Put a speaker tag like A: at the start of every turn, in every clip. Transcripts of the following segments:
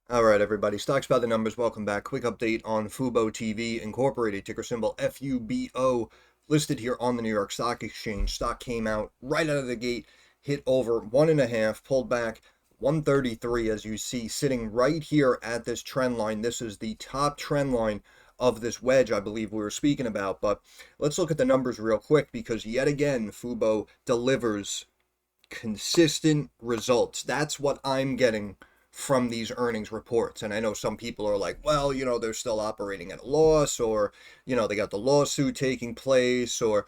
A: All right, everybody. Stocks by the numbers. Welcome back. Quick update on FuboTV Incorporated, ticker symbol FUBO, listed here on the New York Stock Exchange. Stock came out right out of the gate, hit over 1.5, pulled back 133, as you see, sitting right here at this trend line. This is the top trend line of this wedge, I believe we were speaking about. But let's look at the numbers real quick because yet again, Fubo delivers consistent results. That's what I'm getting from these earnings reports. And I know some people are like, well, they're still operating at a loss, or, they got the lawsuit taking place, or,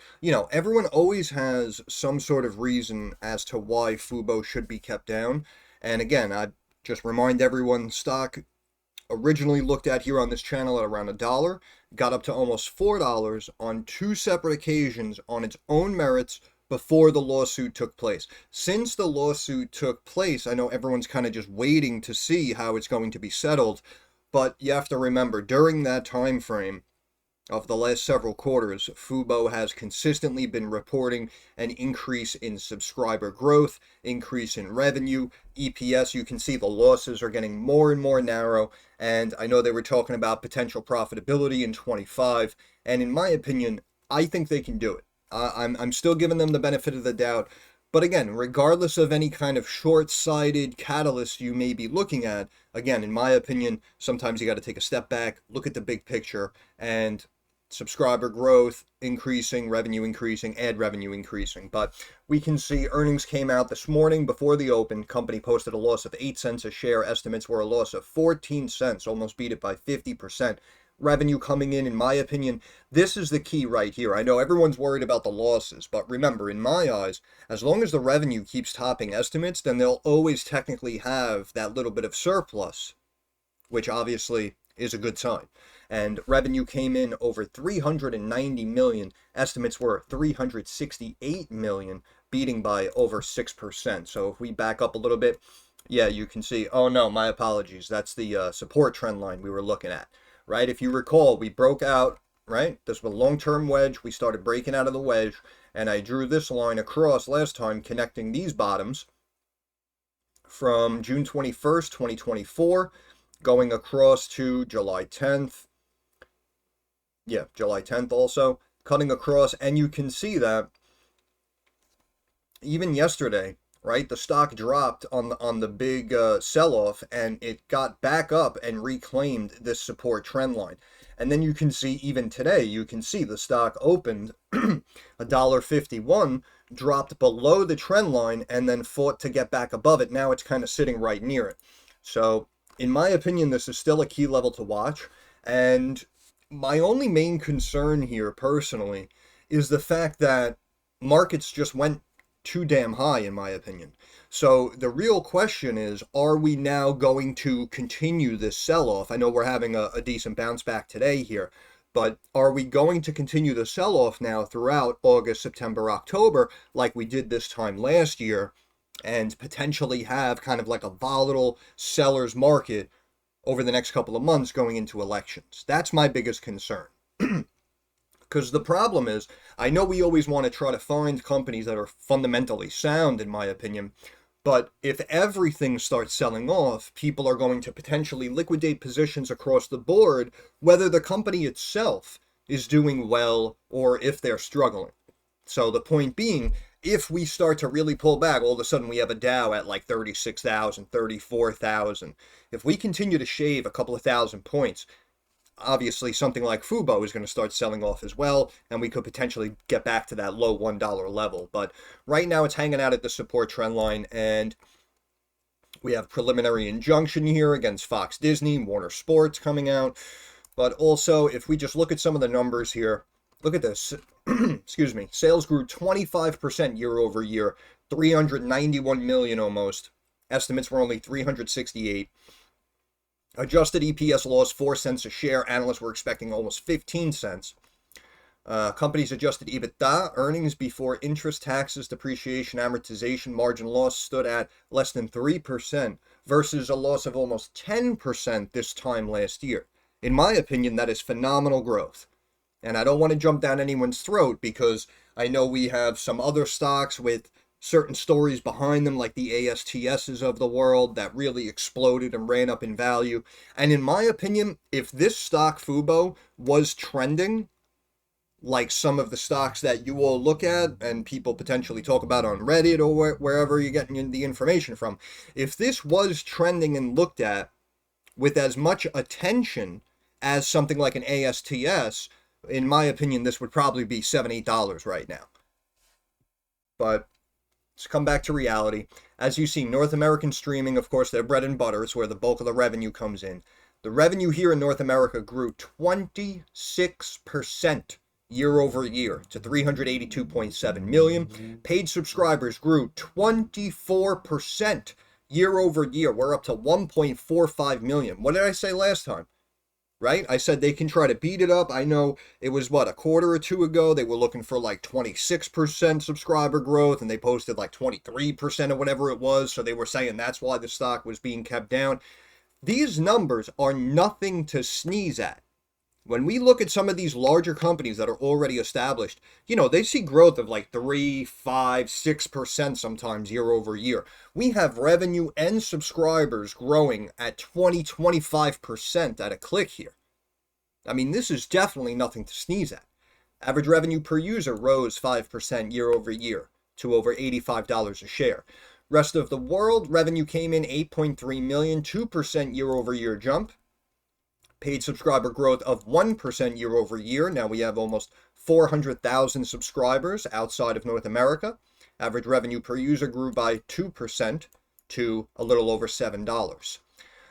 A: everyone always has some sort of reason as to why Fubo should be kept down. And again, I just remind everyone, stock originally looked at here on this channel at around $1, got up to almost $4 on two separate occasions on its own merits before the lawsuit took place. Since the lawsuit took place, I know everyone's kind of just waiting to see how it's going to be settled, but you have to remember, during that time frame of the last several quarters, Fubo has consistently been reporting an increase in subscriber growth, increase in revenue, EPS. You can see the losses are getting more and more narrow, and I know they were talking about potential profitability in 25, and in my opinion, I think they can do it. I'm still giving them the benefit of the doubt. But again, regardless of any kind of short-sighted catalyst you may be looking at, again, in my opinion, sometimes you got to take a step back, look at the big picture, and subscriber growth increasing, revenue increasing, ad revenue increasing. But we can see earnings came out this morning before the open. Company posted a loss of 8 cents a share. Estimates were a loss of 14 cents, almost beat it by 50%. Revenue coming in my opinion, this is the key right here. I know everyone's worried about the losses, but remember, in my eyes, as long as the revenue keeps topping estimates, then they'll always technically have that little bit of surplus, which obviously is a good sign. And revenue came in over 390 million. Estimates were 368 million, beating by over 6%. So if we back up a little bit, yeah, you can see, oh no, my apologies. That's the support trend line we were looking at, right? If you recall, we broke out, right? This was a long-term wedge. We started breaking out of the wedge, and I drew this line across last time, connecting these bottoms from June 21st, 2024, going across to July 10th. Yeah, July 10th also, cutting across, and you can see that even yesterday, right? The stock dropped on the big sell-off, and it got back up and reclaimed this support trend line. And then you can see even today, you can see the stock opened $1.51, dropped below the trend line, and then fought to get back above it. Now it's kind of sitting right near it. So in my opinion, this is still a key level to watch. And my only main concern here personally is the fact that markets just went too damn high, in my opinion. So the real question is, are we now going to continue this sell-off? I know we're having a decent bounce back today here, but are we going to continue the sell-off now throughout August, September, October, like we did this time last year, and potentially have kind of like a volatile seller's market over the next couple of months going into elections? That's my biggest concern. Because the problem is, I know we always want to try to find companies that are fundamentally sound, in my opinion, but if everything starts selling off, people are going to potentially liquidate positions across the board, whether the company itself is doing well or if they're struggling. So the point being, if we start to really pull back, all of a sudden we have a Dow at like 36,000, 34,000. If we continue to shave a couple of thousand points, obviously something like Fubo is going to start selling off as well, and we could potentially get back to that low $1 level. But right now it's hanging out at the support trend line, and we have preliminary injunction here against Fox Disney, Warner Sports coming out. But also, if we just look at some of the numbers here, look at this. Excuse me. Sales grew 25% year over year, 391 million almost. Estimates were only 368. Adjusted EPS lost 4 cents a share. Analysts were expecting almost 15 cents. Company's adjusted EBITDA, earnings before interest, taxes, depreciation, amortization, margin loss stood at less than 3% versus a loss of almost 10% this time last year. In my opinion, that is phenomenal growth. And I don't want to jump down anyone's throat because I know we have some other stocks with certain stories behind them, like the ASTSs of the world that really exploded and ran up in value. And in my opinion, if this stock Fubo was trending like some of the stocks that you all look at and people potentially talk about on Reddit or wherever you're getting the information from, if this was trending and looked at with as much attention as something like an ASTS, in my opinion, this would probably be $7, $8 right now. But let's come back to reality. As you see, North American streaming, of course, their bread and butter is where the bulk of the revenue comes in. The revenue here in North America grew 26% year over year to 382.7 million. Paid subscribers grew 24% year over year. We're up to 1.45 million. What did I say last time? Right? I said they can try to beat it up. I know it was, a quarter or two ago, they were looking for like 26% subscriber growth, and they posted like 23% or whatever it was. So they were saying that's why the stock was being kept down. These numbers are nothing to sneeze at. When we look at some of these larger companies that are already established, they see growth of like 3, 5, 6% sometimes year over year. We have revenue and subscribers growing at 20, 25% at a click here. I mean, this is definitely nothing to sneeze at. Average revenue per user rose 5% year over year to over $85 a share. Rest of the world, revenue came in 8.3 million, 2% year over year jump. Paid subscriber growth of 1% year over year. Now we have almost 400,000 subscribers outside of North America. Average revenue per user grew by 2% to a little over $7.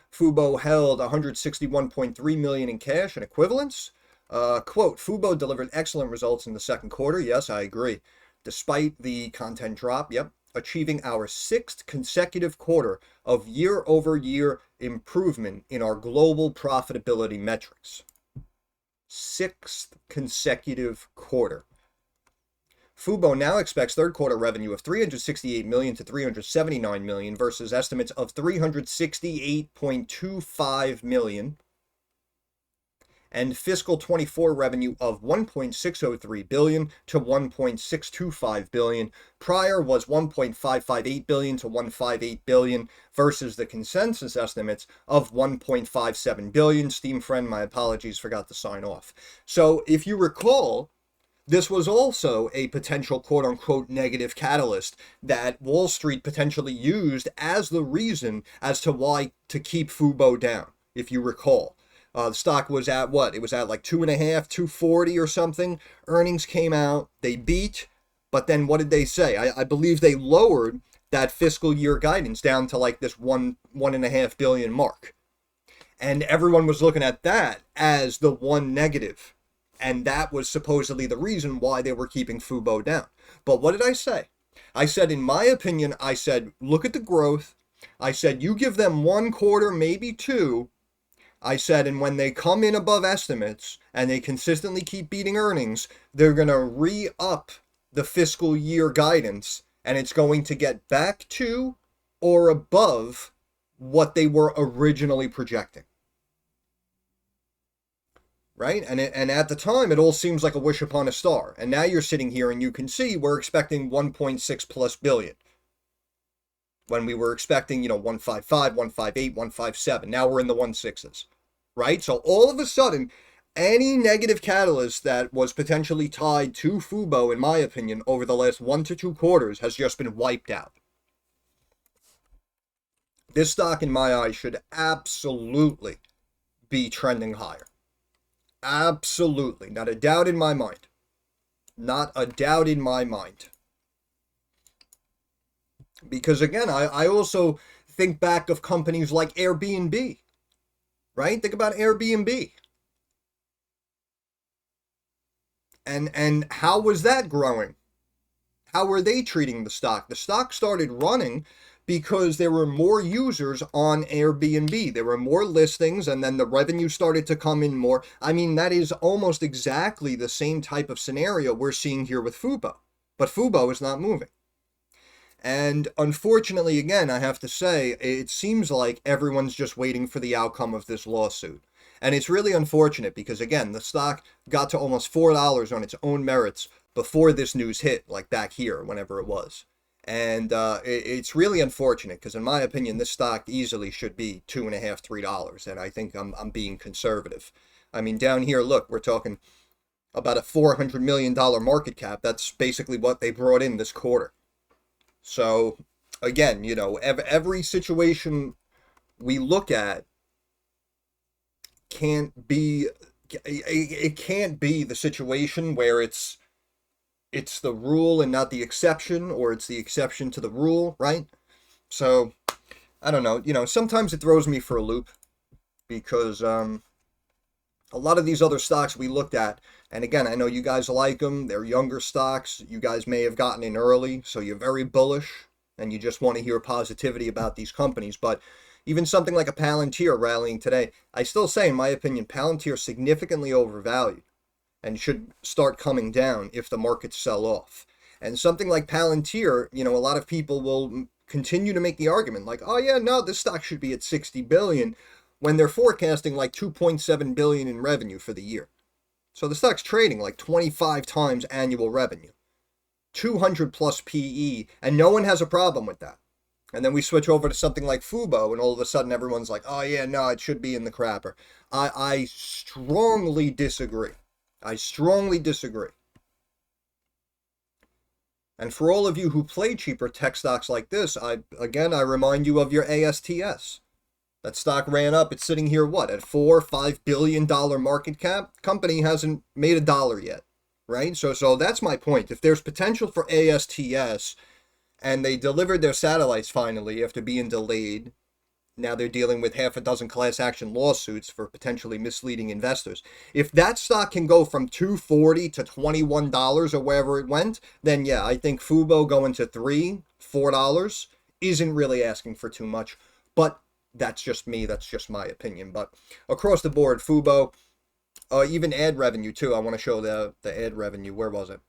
A: Fubo held 161.3 million in cash and equivalents. Quote, Fubo delivered excellent results in the second quarter. Yes, I agree. Despite the content drop, achieving our 6th consecutive quarter of year-over-year improvement in our global profitability metrics. 6th consecutive quarter. Fubo now expects third quarter revenue of 368 million to 379 million versus estimates of 368.25 million. And fiscal 24 revenue of 1.603 billion to 1.625 billion. Prior was 1.558 billion to 158 billion versus the consensus estimates of 1.57 billion. Steam friend, my apologies, forgot to sign off. So if you recall, this was also a potential quote-unquote negative catalyst that Wall Street potentially used as the reason as to why to keep Fubo down, if you recall. The stock was at what? It was at like 2.5, 240 or something. Earnings came out. They beat. But then what did they say? I believe they lowered that fiscal year guidance down to like this 1.5 billion mark. And everyone was looking at that as the one negative. And that was supposedly the reason why they were keeping Fubo down. But what did I say? I said, in my opinion, look at the growth. I said, you give them 1 quarter, maybe 2. I said, and when they come in above estimates and they consistently keep beating earnings, they're going to re-up the fiscal year guidance, and it's going to get back to or above what they were originally projecting. Right? And at the time, it all seems like a wish upon a star. And now you're sitting here and you can see we're expecting 1.6 plus billion. When we were expecting, 155, 158, 157. Now we're in the 16s, right? So all of a sudden, any negative catalyst that was potentially tied to Fubo, in my opinion, over the last 1 to 2 quarters has just been wiped out. This stock, in my eyes, should absolutely be trending higher. Absolutely. Not a doubt in my mind. Not a doubt in my mind. Because again, I also think back of companies like Airbnb, right? Think about Airbnb. And how was that growing? How were they treating the stock? The stock started running because there were more users on Airbnb. There were more listings, and then the revenue started to come in more. I mean, that is almost exactly the same type of scenario we're seeing here with Fubo. But Fubo is not moving. And unfortunately, again, I have to say, it seems like everyone's just waiting for the outcome of this lawsuit. And it's really unfortunate because, again, the stock got to almost $4 on its own merits before this news hit, like back here, whenever it was. And it's really unfortunate because, in my opinion, this stock easily should be $2.50, $3. And I think I'm being conservative. I mean, down here, look, we're talking about a $400 million market cap. That's basically what they brought in this quarter. So, again, you know, every situation we look at can't be, it can't be the situation where it's the rule and not the exception, or it's the exception to the rule, right? So, I don't know. You know, sometimes it throws me for a loop because a lot of these other stocks we looked at, and again, I know you guys like them. They're younger stocks. You guys may have gotten in early, so you're very bullish and you just want to hear positivity about these companies. But even something like a Palantir rallying today, I still say, in my opinion, Palantir is significantly overvalued and should start coming down if the markets sell off. And something like Palantir, you know, a lot of people will continue to make the argument like, oh yeah, no, this stock should be at 60 billion when they're forecasting like 2.7 billion in revenue for the year. So the stock's trading like 25 times annual revenue, 200 plus PE, and no one has a problem with that. And then we switch over to something like Fubo, and all of a sudden everyone's like, oh yeah, no, it should be in the crapper. I strongly disagree. I strongly disagree. And for all of you who play cheaper tech stocks like this, I remind you of your ASTS. That stock ran up. It's sitting here, what, at $4-5 billion market cap? Company hasn't made a dollar yet, right? So that's my point. If there's potential for ASTS, and they delivered their satellites finally after being delayed, now they're dealing with half a dozen class action lawsuits for potentially misleading investors. If that stock can go from $2.40 to $21 or wherever it went, then yeah, I think Fubo going to $3-4 isn't really asking for too much. But that's just me. That's just my opinion. But across the board, Fubo, even ad revenue too. I want to show the ad revenue. Where was it?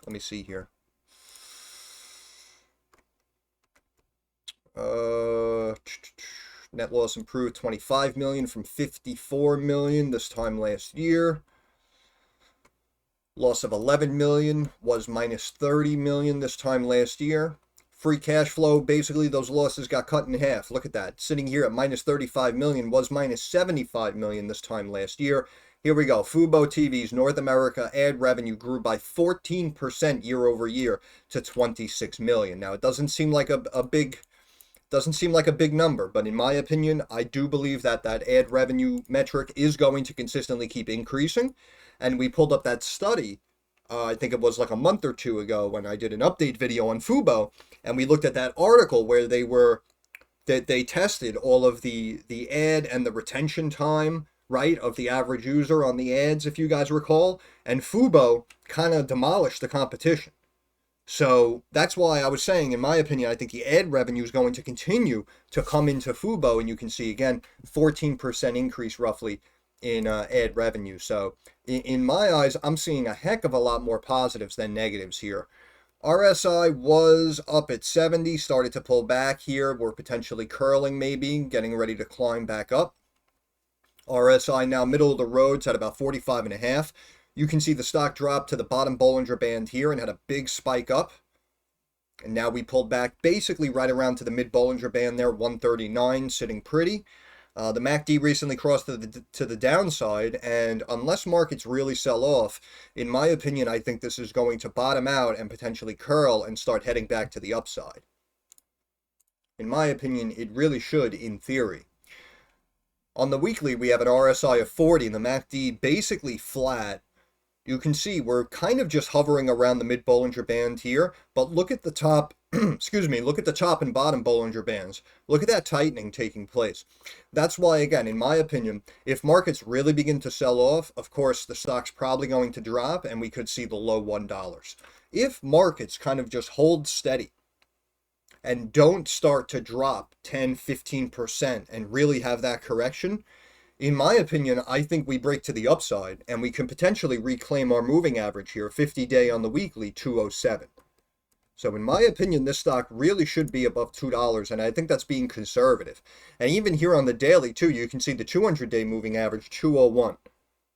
A: Let me see here. Net loss improved 25 million from 54 million this time last year. Loss of 11 million was minus 30 million this time last year. Free cash flow, basically those losses got cut in half. Look at that. Sitting here at minus 35 million was minus 75 million this time last year. Here we go. Fubo TV's North America ad revenue grew by 14% year over year to 26 million. Now, it doesn't seem like a big number, but in my opinion, I do believe that ad revenue metric is going to consistently keep increasing. And we pulled up that study, I think it was like a month or two ago when I did an update video on Fubo, and we looked at that article where they tested all of the ad and the retention time, right, of the average user on the ads, if you guys recall, and Fubo kind of demolished the competition. So that's why I was saying, in my opinion, I think the ad revenue is going to continue to come into Fubo, and you can see, again, 14% increase roughly in ad revenue. So in my eyes, I'm seeing a heck of a lot more positives than negatives here. RSI was up at 70, started to pull back here. We're potentially curling maybe, getting ready to climb back up. RSI now middle of the road, at about 45.5. You can see the stock drop to the bottom Bollinger Band here and had a big spike up. And now we pulled back basically right around to the mid Bollinger Band there, 139, sitting pretty. The MACD recently crossed to the downside, and unless markets really sell off, in my opinion, I think this is going to bottom out and potentially curl and start heading back to the upside. In my opinion, it really should, in theory. On the weekly, we have an RSI of 40 and the MACD basically flat. You can see we're kind of just hovering around the mid Bollinger Band here, but look at the top, look at the top and bottom Bollinger Bands. Look at that tightening taking place. That's why, again, in my opinion, if markets really begin to sell off, of course, the stock's probably going to drop and we could see the low $1. If markets kind of just hold steady and don't start to drop 10-15% and really have that correction, in my opinion, I think we break to the upside and we can potentially reclaim our moving average here, 50-day on the weekly, 207. So in my opinion, this stock really should be above $2, and I think that's being conservative. And even here on the daily, too, you can see the 200-day moving average, 201.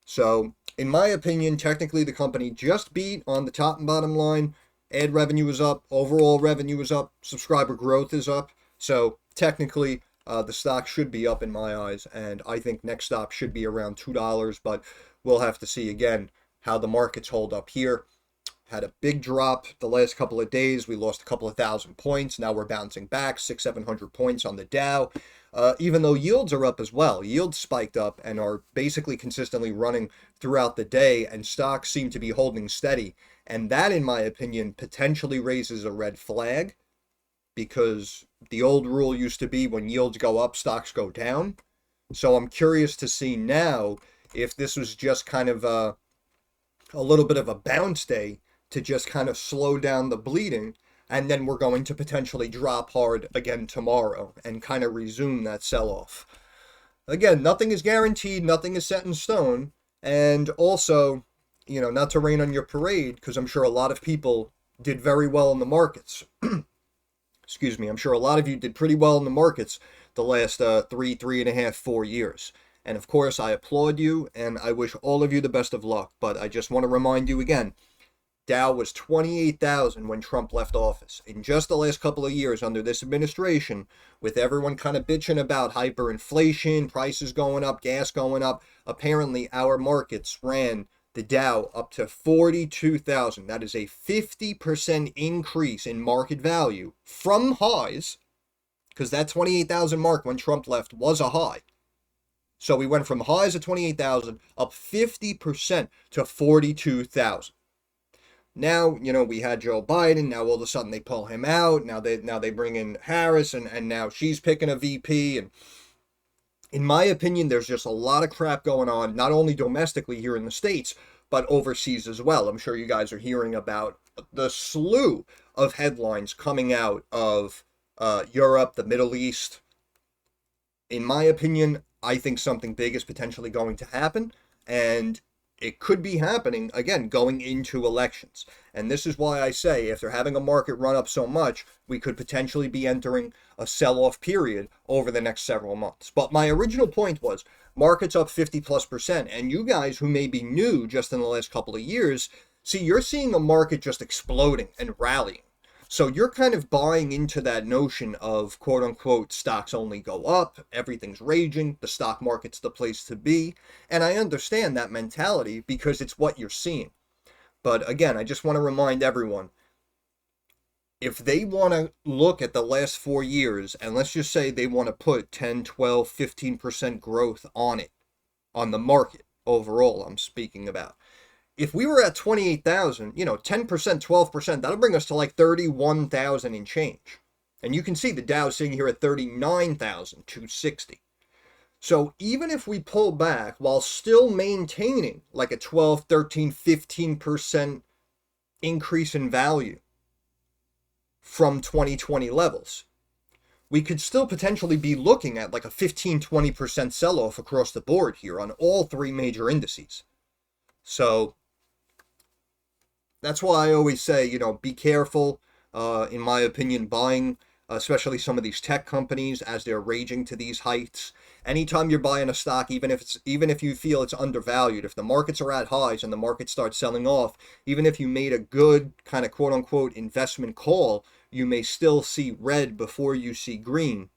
A: So in my opinion, technically the company just beat on the top and bottom line. Ad revenue is up, overall revenue is up, subscriber growth is up. So technically, the stock should be up in my eyes, and I think next stop should be around $2, but we'll have to see again how the markets hold up here. Had a big drop the last couple of days. We lost a couple of thousand points. Now we're bouncing back 600-700 points on the Dow. Even though yields are up as well, yields spiked up and are basically consistently running throughout the day, and stocks seem to be holding steady. And that, in my opinion, potentially raises a red flag, because the old rule used to be when yields go up, stocks go down. So I'm curious to see now if this was just kind of a little bit of a bounce day to just kind of slow down the bleeding, and then we're going to potentially drop hard again tomorrow and kind of resume that sell-off. Again, nothing is guaranteed, nothing is set in stone, and also, not to rain on your parade, because I'm sure a lot of people did very well in the markets. Excuse me, I'm sure a lot of you did pretty well in the markets the last 3.5, 4 years. And of course, I applaud you, and I wish all of you the best of luck. But I just want to remind you again, Dow was 28,000 when Trump left office. In just the last couple of years under this administration, with everyone kind of bitching about hyperinflation, prices going up, gas going up, apparently our markets ran the Dow up to 42,000. That is a 50% increase in market value from highs, because that 28,000 mark when Trump left was a high. So we went from highs of 28,000 up 50% to 42,000. Now, we had Joe Biden. Now all of a sudden they pull him out. Now they bring in Harris, and now she's picking a VP. And in my opinion, there's just a lot of crap going on, not only domestically here in the States, but overseas as well. I'm sure you guys are hearing about the slew of headlines coming out of Europe, the Middle East. In my opinion, I think something big is potentially going to happen, and it could be happening, again, going into elections. And this is why I say, if they're having a market run up so much, we could potentially be entering a sell-off period over the next several months. But my original point was, markets up 50+%, and you guys who may be new just in the last couple of years, see, you're seeing a market just exploding and rallying. So you're kind of buying into that notion of, quote unquote, stocks only go up, everything's raging, the stock market's the place to be. And I understand that mentality because it's what you're seeing. But again, I just want to remind everyone, if they want to look at the last 4 years, and let's just say they want to put 10, 12, 15% growth on it, on the market overall, I'm speaking about. If we were at 28,000, 10%, 12%, that'll bring us to like 31,000 and change. And you can see the Dow sitting here at 39,260. So even if we pull back while still maintaining like a 12, 13, 15% increase in value from 2020 levels, we could still potentially be looking at like a 15, 20% sell-off across the board here on all three major indices. So that's why I always say, be careful, in my opinion, buying, especially some of these tech companies as they're raging to these heights. Anytime you're buying a stock, even if you feel it's undervalued, if the markets are at highs and the market starts selling off, even if you made a good kind of quote unquote investment call, you may still see red before you see green,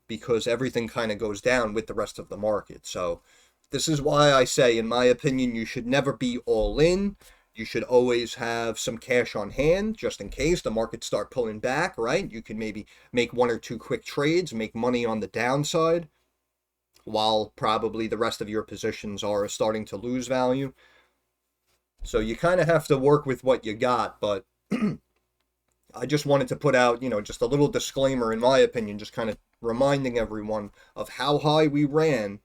A: because everything kind of goes down with the rest of the market. So this is why I say, in my opinion, you should never be all in. You should always have some cash on hand just in case the markets start pulling back, right? You can maybe make 1 or 2 quick trades, make money on the downside, while probably the rest of your positions are starting to lose value. So you kind of have to work with what you got, but I just wanted to put out, just a little disclaimer, in my opinion, just kind of reminding everyone of how high we ran.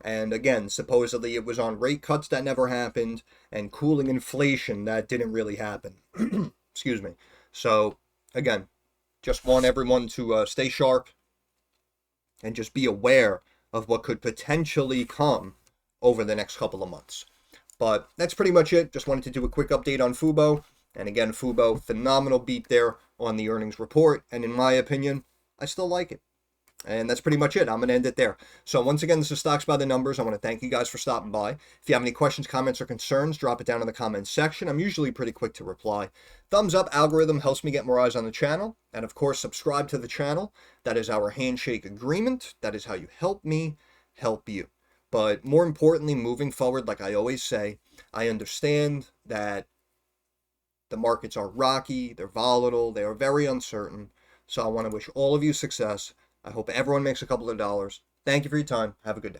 A: And again, supposedly it was on rate cuts that never happened and cooling inflation that didn't really happen. Excuse me. So again, just want everyone to stay sharp and just be aware of what could potentially come over the next couple of months. But that's pretty much it. Just wanted to do a quick update on Fubo. And again, Fubo, phenomenal beat there on the earnings report. And in my opinion, I still like it. And that's pretty much it. I'm going to end it there. So once again, this is Stocks by the Numbers. I want to thank you guys for stopping by. If you have any questions, comments, or concerns, drop it down in the comments section. I'm usually pretty quick to reply. Thumbs up algorithm helps me get more eyes on the channel. And of course, subscribe to the channel. That is our handshake agreement. That is how you help me help you. But more importantly, moving forward, like I always say, I understand that the markets are rocky, they're volatile, they are very uncertain. So I want to wish all of you success. I hope everyone makes a couple of dollars. Thank you for your time. Have a good day.